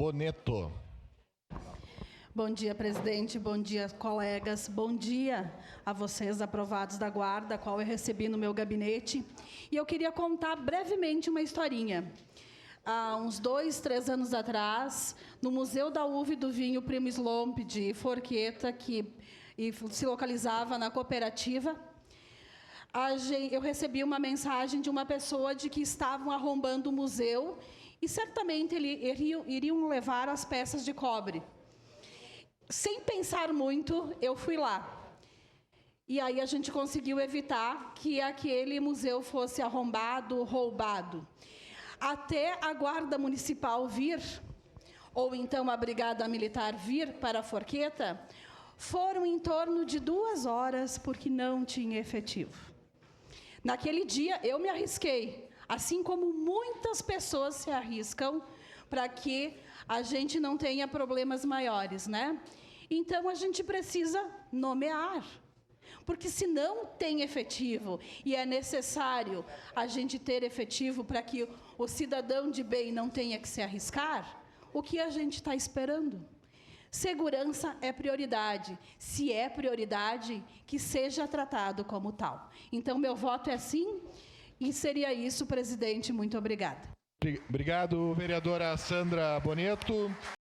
Boneto. Bom dia, presidente. Bom dia, colegas. Bom dia a vocês, aprovados da Guarda, a qual eu recebi no meu gabinete. E eu queria contar brevemente uma historinha. Há uns 2, 3 anos atrás, no Museu da Uva e do Vinho Primo Slomp de Forqueta, que se localizava na cooperativa, eu recebi uma mensagem de uma pessoa de que estavam arrombando o museu e certamente iriam levar as peças de cobre. Sem pensar muito, eu fui lá. E aí a gente conseguiu evitar que aquele museu fosse arrombado, roubado. Até a Guarda Municipal vir, ou então a Brigada Militar vir para a Forqueta, foram em torno de 2 horas, porque não tinha efetivo. Naquele dia, eu me arrisquei, assim como muitas pessoas se arriscam, para que a gente não tenha problemas maiores, né? Então, a gente precisa nomear, porque se não tem efetivo, e é necessário a gente ter efetivo para que o cidadão de bem não tenha que se arriscar, o que a gente está esperando? Segurança é prioridade. Se é prioridade, que seja tratado como tal. Então, meu voto é sim, e seria isso, presidente. Muito obrigada. Obrigado, vereadora Sandra Boneto.